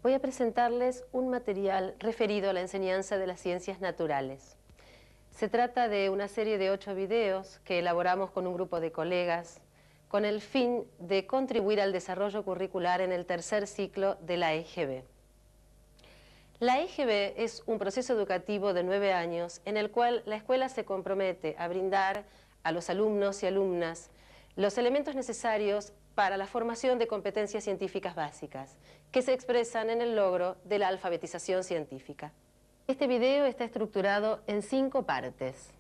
Voy a presentarles un material referido a la enseñanza de las ciencias naturales. Se trata de una serie de 8 videos que elaboramos con un grupo de colegas con el fin de contribuir al desarrollo curricular en el tercer ciclo de la EGB. La EGB es un proceso educativo de 9 años en el cual la escuela se compromete a brindar a los alumnos y alumnas los elementos necesarios para la formación de competencias científicas básicas, que se expresan en el logro de la alfabetización científica. Este video está estructurado en 5 partes.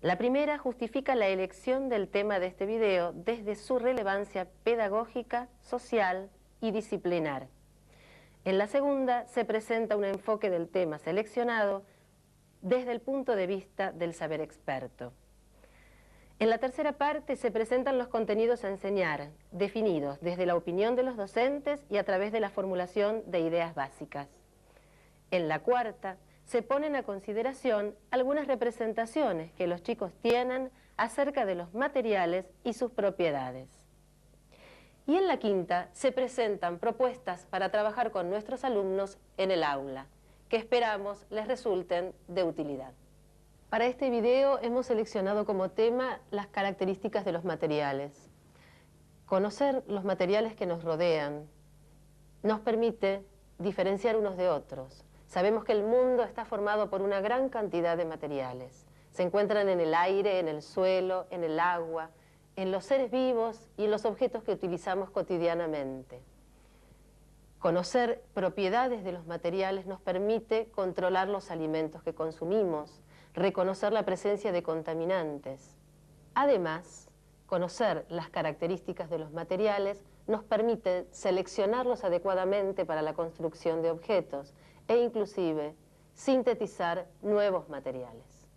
La primera justifica la elección del tema de este video desde su relevancia pedagógica, social y disciplinar. En la segunda se presenta un enfoque del tema seleccionado desde el punto de vista del saber experto. En la tercera parte se presentan los contenidos a enseñar, definidos desde la opinión de los docentes y a través de la formulación de ideas básicas. En la cuarta se ponen a consideración algunas representaciones que los chicos tienen acerca de los materiales y sus propiedades. Y en la quinta se presentan propuestas para trabajar con nuestros alumnos en el aula, que esperamos les resulten de utilidad. Para este video hemos seleccionado como tema las características de los materiales. Conocer los materiales que nos rodean nos permite diferenciar unos de otros. Sabemos que el mundo está formado por una gran cantidad de materiales. Se encuentran en el aire, en el suelo, en el agua, en los seres vivos y en los objetos que utilizamos cotidianamente. Conocer propiedades de los materiales nos permite controlar los alimentos que consumimos, reconocer la presencia de contaminantes. Además, conocer las características de los materiales nos permite seleccionarlos adecuadamente para la construcción de objetos e inclusive sintetizar nuevos materiales.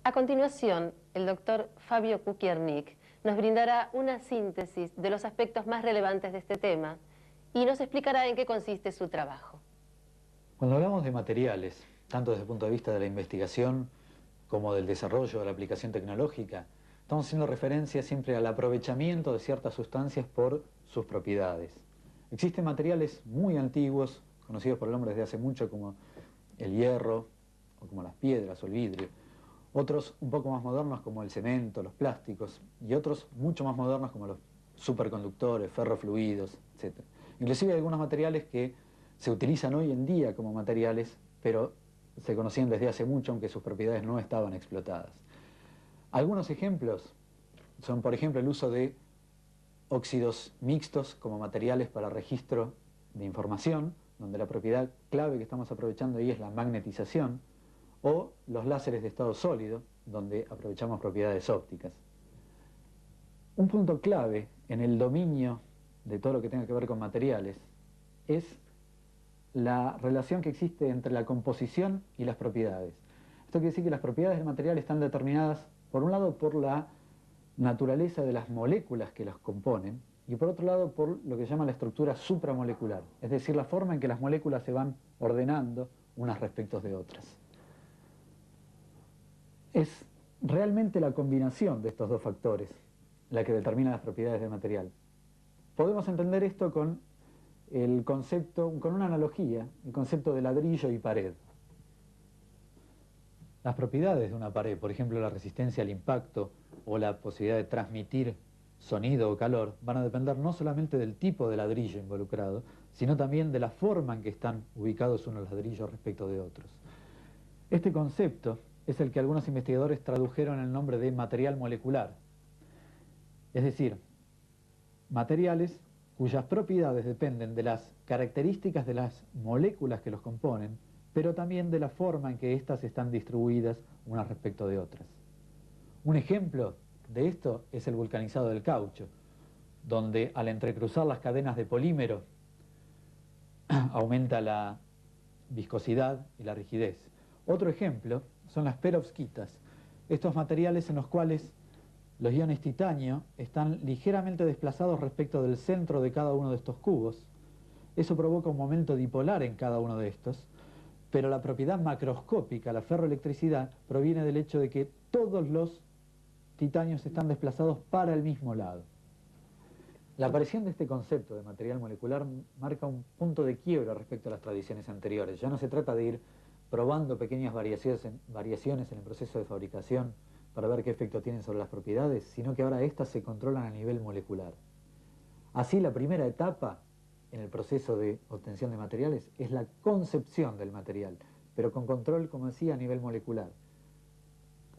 A continuación, el doctor Fabio Kukiernik nos brindará una síntesis de los aspectos más relevantes de este tema y nos explicará en qué consiste su trabajo. Cuando hablamos de materiales, tanto desde el punto de vista de la investigación como del desarrollo de la aplicación tecnológica, estamos haciendo referencia siempre al aprovechamiento de ciertas sustancias por sus propiedades. Existen materiales muy antiguos, conocidos por el hombre desde hace mucho, como el hierro, o como las piedras o el vidrio. Otros un poco más modernos como el cemento, los plásticos, y otros mucho más modernos como los superconductores, ferrofluidos, etc. Inclusive hay algunos materiales que se utilizan hoy en día como materiales, pero se conocían desde hace mucho, aunque sus propiedades no estaban explotadas. Algunos ejemplos son, por ejemplo, el uso de óxidos mixtos como materiales para registro de información, donde la propiedad clave que estamos aprovechando ahí es la magnetización, o los láseres de estado sólido, donde aprovechamos propiedades ópticas. Un punto clave en el dominio de todo lo que tenga que ver con materiales es la relación que existe entre la composición y las propiedades. Esto quiere decir que las propiedades del material están determinadas, por un lado, por la naturaleza de las moléculas que las componen, y por otro lado, por lo que se llama la estructura supramolecular, es decir, la forma en que las moléculas se van ordenando unas respecto de otras. Es realmente la combinación de estos dos factores la que determina las propiedades del material. Podemos entender esto con el concepto, con una analogía, el concepto de ladrillo y pared. Las propiedades de una pared, por ejemplo la resistencia al impacto o la posibilidad de transmitir sonido o calor, van a depender no solamente del tipo de ladrillo involucrado, sino también de la forma en que están ubicados unos ladrillos respecto de otros. Este concepto es el que algunos investigadores tradujeron en el nombre de material molecular. Es decir, materiales cuyas propiedades dependen de las características de las moléculas que los componen, pero también de la forma en que éstas están distribuidas unas respecto de otras. Un ejemplo de esto es el vulcanizado del caucho, donde al entrecruzar las cadenas de polímero aumenta la viscosidad y la rigidez. Otro ejemplo son las perovskitas, estos materiales en los cuales los iones titanio están ligeramente desplazados respecto del centro de cada uno de estos cubos. Eso provoca un momento dipolar en cada uno de estos, pero la propiedad macroscópica, la ferroelectricidad, proviene del hecho de que todos los titanios están desplazados para el mismo lado. La aparición de este concepto de material molecular marca un punto de quiebra respecto a las tradiciones anteriores. Ya no se trata de ir probando pequeñas variaciones en el proceso de fabricación para ver qué efecto tienen sobre las propiedades, sino que ahora estas se controlan a nivel molecular. Así, la primera etapa en el proceso de obtención de materiales es la concepción del material, pero con control, como decía, a nivel molecular.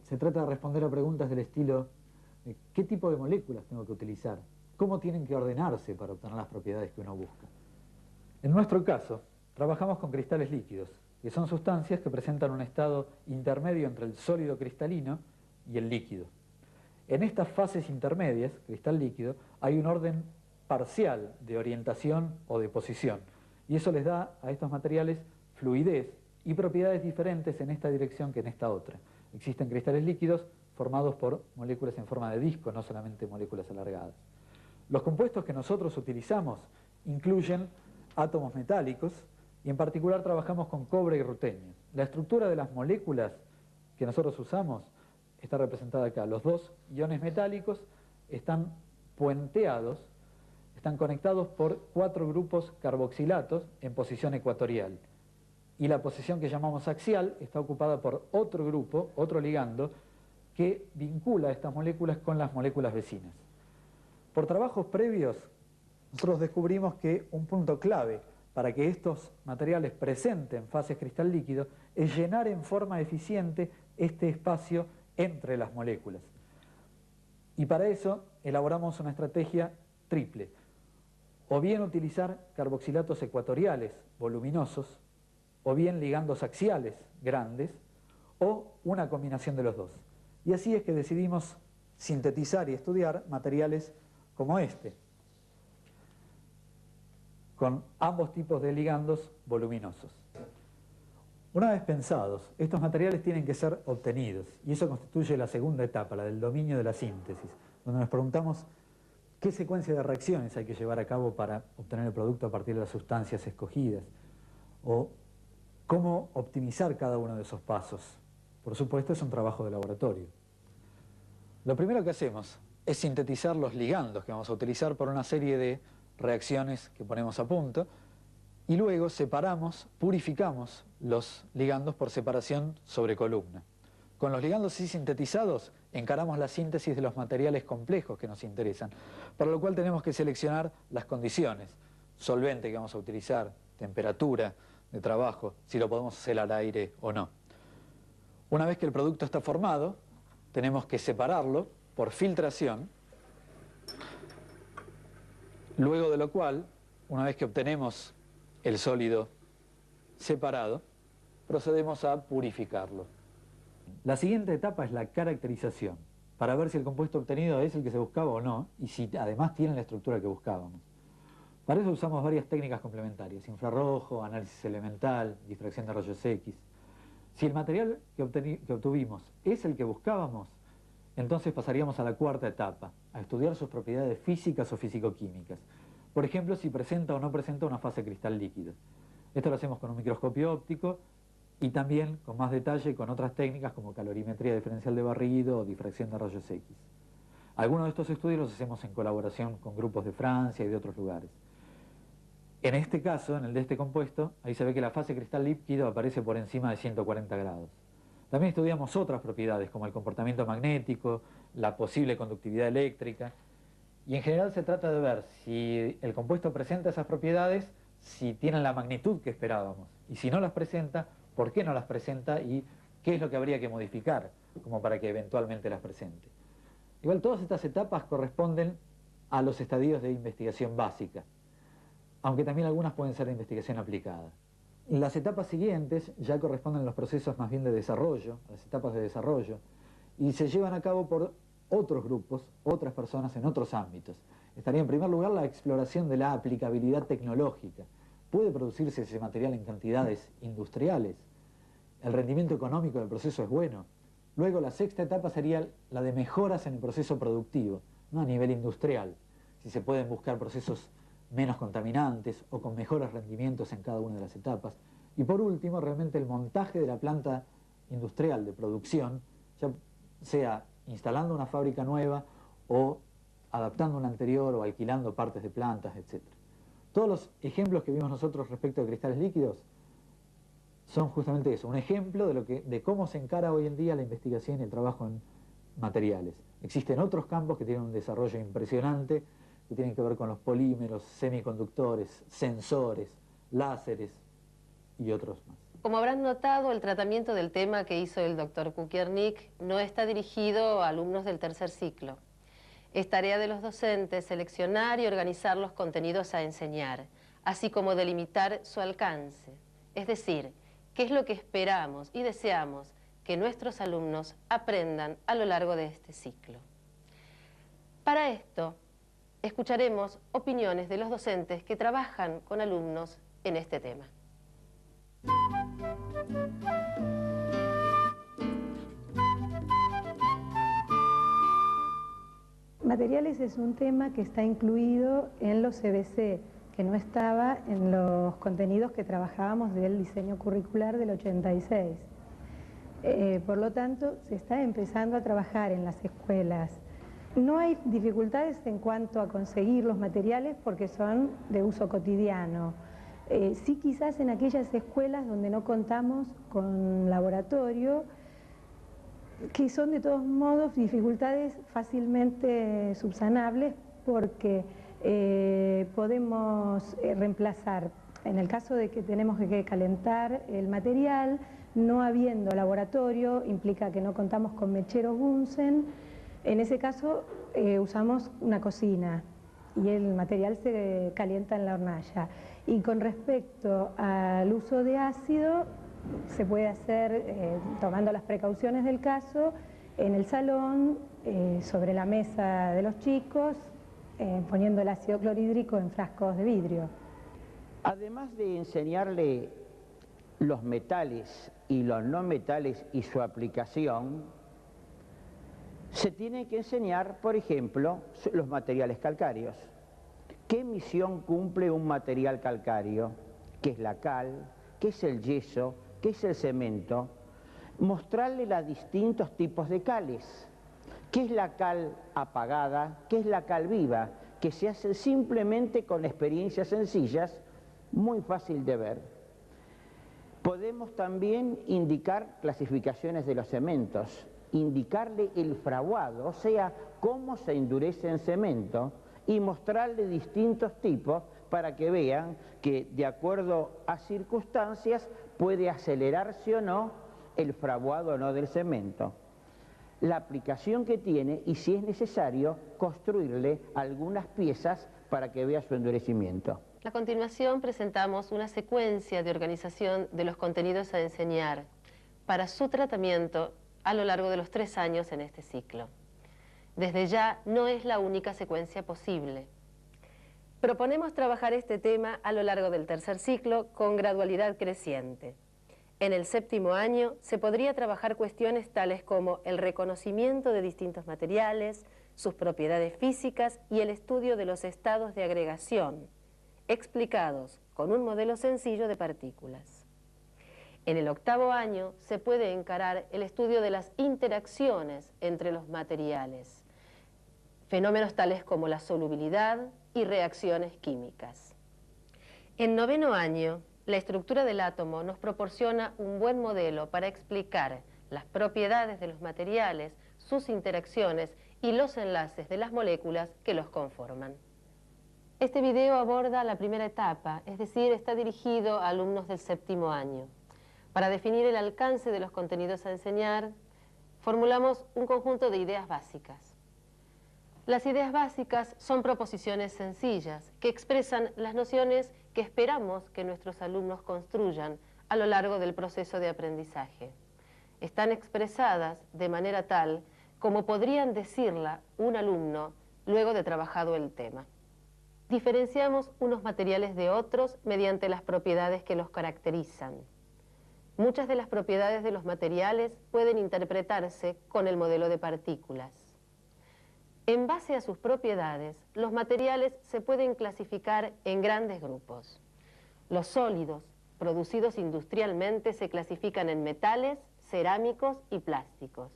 Se trata de responder a preguntas del estilo: ¿qué tipo de moléculas tengo que utilizar? ¿Cómo tienen que ordenarse para obtener las propiedades que uno busca? En nuestro caso, trabajamos con cristales líquidos, que son sustancias que presentan un estado intermedio entre el sólido cristalino y el líquido. En estas fases intermedias, cristal líquido, hay un orden parcial de orientación o de posición, y eso les da a estos materiales fluidez y propiedades diferentes en esta dirección que en esta otra. Existen cristales líquidos formados por moléculas en forma de disco, no solamente moléculas alargadas. Los compuestos que nosotros utilizamos incluyen átomos metálicos, y en particular trabajamos con cobre y rutenio. La estructura de las moléculas que nosotros usamos está representada acá. Los dos iones metálicos están puenteados, están conectados por 4 grupos carboxilatos en posición ecuatorial. Y la posición que llamamos axial está ocupada por otro grupo, otro ligando, que vincula estas moléculas con las moléculas vecinas. Por trabajos previos, nosotros descubrimos que un punto clave para que estos materiales presenten fases cristal líquido es llenar en forma eficiente este espacio entre las moléculas. Y para eso elaboramos una estrategia triple. O bien utilizar carboxilatos ecuatoriales voluminosos, o bien ligandos axiales grandes, o una combinación de los dos. Y así es que decidimos sintetizar y estudiar materiales como este, con ambos tipos de ligandos voluminosos. Una vez pensados, estos materiales tienen que ser obtenidos, y eso constituye la segunda etapa, la del dominio de la síntesis, donde nos preguntamos qué secuencia de reacciones hay que llevar a cabo para obtener el producto a partir de las sustancias escogidas, o cómo optimizar cada uno de esos pasos. Por supuesto, es un trabajo de laboratorio. Lo primero que hacemos es sintetizar los ligandos que vamos a utilizar por una serie de reacciones que ponemos a punto, y luego separamos, purificamos los ligandos por separación sobre columna. Con los ligandos así sintetizados encaramos la síntesis de los materiales complejos que nos interesan, para lo cual tenemos que seleccionar las condiciones: solvente que vamos a utilizar, temperatura de trabajo, si lo podemos hacer al aire o no. Una vez que el producto está formado, tenemos que separarlo por filtración, luego de lo cual, una vez que obtenemos el sólido separado, procedemos a purificarlo. La siguiente etapa es la caracterización, para ver si el compuesto obtenido es el que se buscaba o no, y si además tiene la estructura que buscábamos. Para eso usamos varias técnicas complementarias: infrarrojo, análisis elemental, difracción de rayos X. Si el material que obtuvimos es el que buscábamos, entonces pasaríamos a la cuarta etapa, a estudiar sus propiedades físicas o físico-químicas. Por ejemplo, si presenta o no presenta una fase cristal líquido. Esto lo hacemos con un microscopio óptico y también con más detalle con otras técnicas como calorimetría diferencial de barrido o difracción de rayos X. Algunos de estos estudios los hacemos en colaboración con grupos de Francia y de otros lugares. En este caso, en el de este compuesto, ahí se ve que la fase cristal líquido aparece por encima de 140 grados. También estudiamos otras propiedades como el comportamiento magnético, la posible conductividad eléctrica, y en general se trata de ver si el compuesto presenta esas propiedades, si tienen la magnitud que esperábamos, y si no las presenta, por qué no las presenta y qué es lo que habría que modificar como para que eventualmente las presente. Igual todas estas etapas corresponden a los estadios de investigación básica, aunque también algunas pueden ser de investigación aplicada. Las etapas siguientes ya corresponden a los procesos más bien de desarrollo, a las etapas de desarrollo, y se llevan a cabo por otros grupos, otras personas en otros ámbitos. Estaría en primer lugar la exploración de la aplicabilidad tecnológica. ¿Puede producirse ese material en cantidades industriales? ¿El rendimiento económico del proceso es bueno? Luego la sexta etapa sería la de mejoras en el proceso productivo, no a nivel industrial, si se pueden buscar procesos menos contaminantes o con mejores rendimientos en cada una de las etapas. Y por último, realmente el montaje de la planta industrial de producción, ya sea instalando una fábrica nueva o adaptando una anterior o alquilando partes de plantas, etc. Todos los ejemplos que vimos nosotros respecto de cristales líquidos son justamente eso, un ejemplo de cómo se encara hoy en día la investigación y el trabajo en materiales. Existen otros campos que tienen un desarrollo impresionante, que tienen que ver con los polímeros, semiconductores, sensores, láseres y otros más. Como habrán notado, el tratamiento del tema que hizo el doctor Kukiernik no está dirigido a alumnos del tercer ciclo. Es tarea de los docentes seleccionar y organizar los contenidos a enseñar, así como delimitar su alcance. Es decir, qué es lo que esperamos y deseamos que nuestros alumnos aprendan a lo largo de este ciclo. Para esto, escucharemos opiniones de los docentes que trabajan con alumnos en este tema. Materiales es un tema que está incluido en los CBC, que no estaba en los contenidos que trabajábamos del diseño curricular del 86. Por lo tanto, se está empezando a trabajar en las escuelas. No hay dificultades en cuanto a conseguir los materiales porque son de uso cotidiano. Sí, quizás en aquellas escuelas donde no contamos con laboratorio, que son de todos modos dificultades fácilmente subsanables porque podemos reemplazar, en el caso de que tenemos que calentar el material, no habiendo laboratorio, implica que no contamos con mecheros Bunsen, en ese caso usamos una cocina y el material se calienta en la hornalla. Y con respecto al uso de ácido, se puede hacer tomando las precauciones del caso, en el salón, sobre la mesa de los chicos, poniendo el ácido clorhídrico en frascos de vidrio. Además de enseñarle los metales y los no metales y su aplicación, se tiene que enseñar, por ejemplo, los materiales calcáreos. ¿Qué misión cumple un material calcáreo? ¿Qué es la cal? ¿Qué es el yeso? ¿Qué es el cemento? Mostrarle los distintos tipos de cales. ¿Qué es la cal apagada? ¿Qué es la cal viva? Que se hace simplemente con experiencias sencillas, muy fácil de ver. Podemos también indicar clasificaciones de los cementos, indicarle el fraguado, o sea, cómo se endurece en cemento, y mostrarle distintos tipos para que vean que de acuerdo a circunstancias puede acelerarse o no el fraguado o no del cemento. La aplicación que tiene y si es necesario construirle algunas piezas para que vea su endurecimiento. A continuación presentamos una secuencia de organización de los contenidos a enseñar para su tratamiento a lo largo de los 3 años en este ciclo. Desde ya no es la única secuencia posible. Proponemos trabajar este tema a lo largo del tercer ciclo con gradualidad creciente. En el 7º año se podría trabajar cuestiones tales como el reconocimiento de distintos materiales, sus propiedades físicas y el estudio de los estados de agregación, explicados con un modelo sencillo de partículas. En el 8º año se puede encarar el estudio de las interacciones entre los materiales, fenómenos tales como la solubilidad y reacciones químicas. En 9º año, la estructura del átomo nos proporciona un buen modelo para explicar las propiedades de los materiales, sus interacciones y los enlaces de las moléculas que los conforman. Este video aborda la primera etapa, es decir, está dirigido a alumnos del 7º año. Para definir el alcance de los contenidos a enseñar, formulamos un conjunto de ideas básicas. Las ideas básicas son proposiciones sencillas que expresan las nociones que esperamos que nuestros alumnos construyan a lo largo del proceso de aprendizaje. Están expresadas de manera tal como podrían decirla un alumno luego de trabajado el tema. Diferenciamos unos materiales de otros mediante las propiedades que los caracterizan. Muchas de las propiedades de los materiales pueden interpretarse con el modelo de partículas. En base a sus propiedades, los materiales se pueden clasificar en grandes grupos. Los sólidos, producidos industrialmente, se clasifican en metales, cerámicos y plásticos.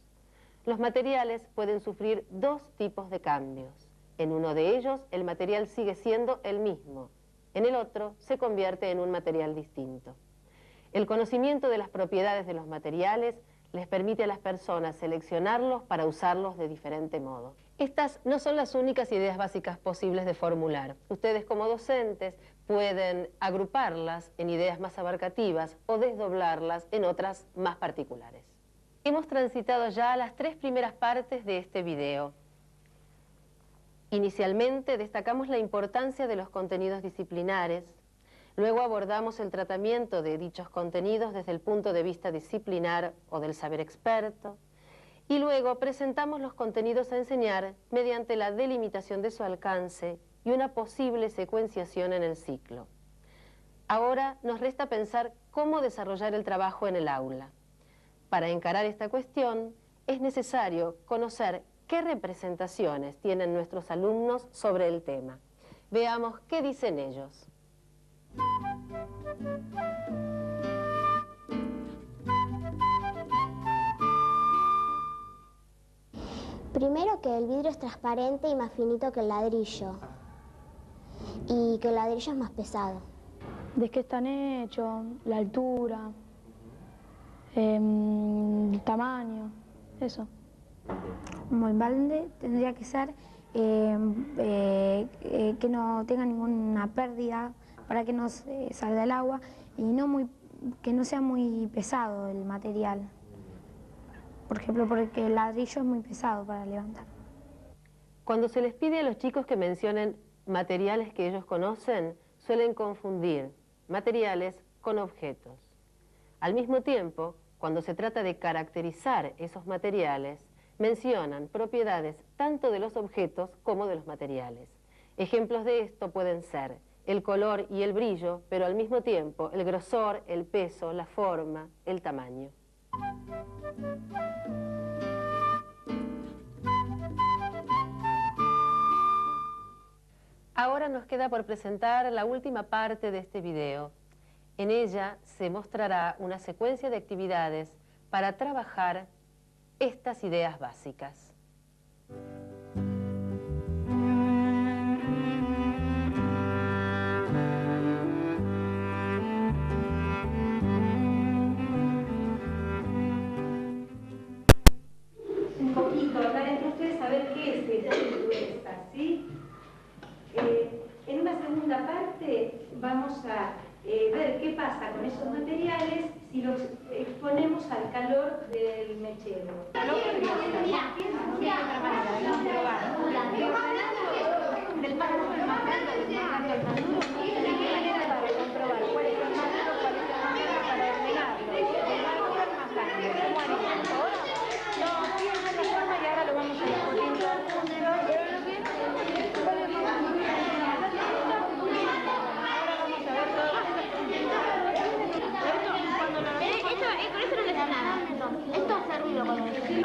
Los materiales pueden sufrir dos tipos de cambios. En uno de ellos, el material sigue siendo el mismo. En el otro, se convierte en un material distinto. El conocimiento de las propiedades de los materiales les permite a las personas seleccionarlos para usarlos de diferente modo. Estas no son las únicas ideas básicas posibles de formular. Ustedes como docentes pueden agruparlas en ideas más abarcativas o desdoblarlas en otras más particulares. Hemos transitado ya las 3 primeras partes de este video. Inicialmente destacamos la importancia de los contenidos disciplinares, luego abordamos el tratamiento de dichos contenidos desde el punto de vista disciplinar o del saber experto, y luego presentamos los contenidos a enseñar mediante la delimitación de su alcance y una posible secuenciación en el ciclo. Ahora nos resta pensar cómo desarrollar el trabajo en el aula. Para encarar esta cuestión es necesario conocer qué representaciones tienen nuestros alumnos sobre el tema. Veamos qué dicen ellos. Primero, que el vidrio es transparente y más finito que el ladrillo, y que el ladrillo es más pesado. ¿De qué están hechos? La altura, el tamaño, eso. Como el balde tendría que ser que no tenga ninguna pérdida para que no se salga el agua y que no sea muy pesado el material. Por ejemplo, porque el ladrillo es muy pesado para levantar. Cuando se les pide a los chicos que mencionen materiales que ellos conocen, suelen confundir materiales con objetos. Al mismo tiempo, cuando se trata de caracterizar esos materiales, mencionan propiedades tanto de los objetos como de los materiales. Ejemplos de esto pueden ser el color y el brillo, pero al mismo tiempo el grosor, el peso, la forma, el tamaño. Ahora nos queda por presentar la última parte de este video. En ella se mostrará una secuencia de actividades para trabajar estas ideas básicas. Un poquito, hablar entre ustedes, saber qué es esta propuesta, ¿sí? En una segunda parte vamos a ver qué pasa con esos materiales si los exponemos al calor del mechero. Esto hace ruido cuando sí.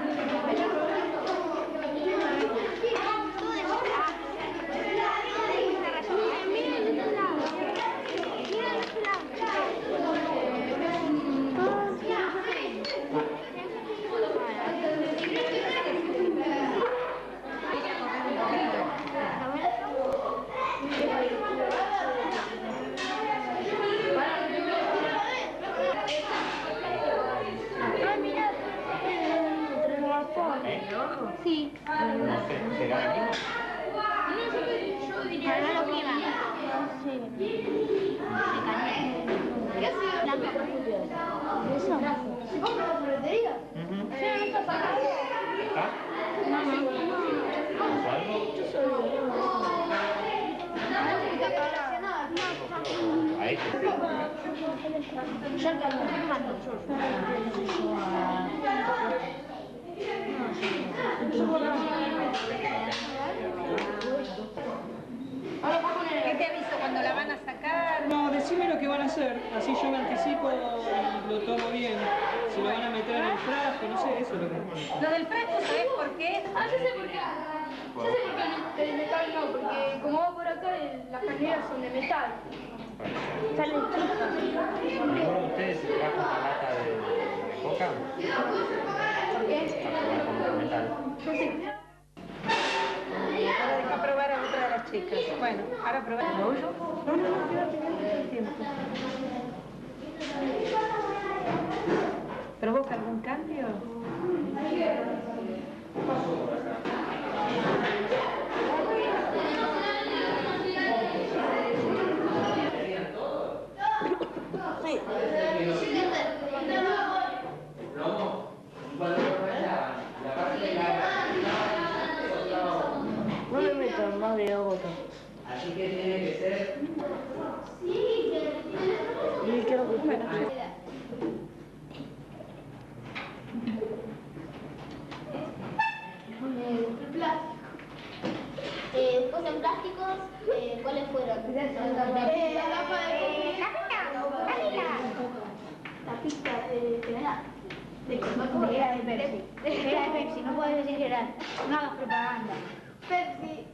¿Será el mismo? Para no lo quema. Sí. Se calienta. ¿Qué hace? Eso. ¿Se compra la ferretería? Sí, no está pagado. ¿Está? No, no. ¿Algo? eje. ¿Qué te aviso cuando la van a sacar? No, decime lo que van a hacer, así yo me anticipo y lo tomo bien. Si lo van a meter en el frasco, no sé, eso es lo que... Lo del frasco, ¿sabés por qué? Ah, yo sé por qué. Yo sé por qué el metal no, porque como va por acá, las cañeras son de metal. Salen chicas. ¿Alguno de ustedes se trajo una lata de coca? ¿Por qué? Para probar con metal. Yo sí. Ahora deja probar a otra de las chicas. Bueno, ahora probar. ¿Lo oyo? No, quédate todo el tiempo. ¿Provoca algún cambio? Sí. No le metan más de agua acá. Así que tiene que ser... Y quiero que Después en plásticos, ¿cuáles fueron? La pista era de Pepsi. Era de Pepsi, no puedes decir que era. No hagas propaganda. Pepsi.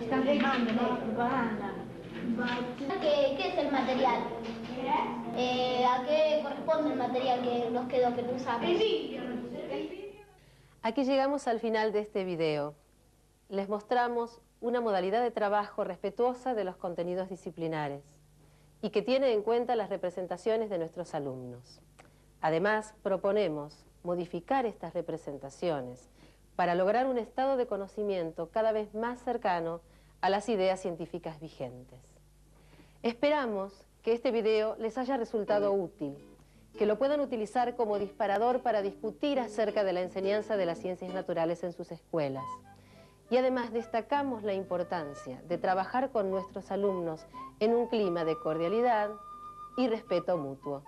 Están filmando, no hagas propaganda. ¿Qué es el material? ¿A qué corresponde el material que nos quedó, que no usamos? Aquí llegamos al final de este video. Les mostramos una modalidad de trabajo respetuosa de los contenidos disciplinares y que tiene en cuenta las representaciones de nuestros alumnos. Además, proponemos modificar estas representaciones para lograr un estado de conocimiento cada vez más cercano a las ideas científicas vigentes. Esperamos que este video les haya resultado útil, que lo puedan utilizar como disparador para discutir acerca de la enseñanza de las ciencias naturales en sus escuelas. Y además destacamos la importancia de trabajar con nuestros alumnos en un clima de cordialidad y respeto mutuo.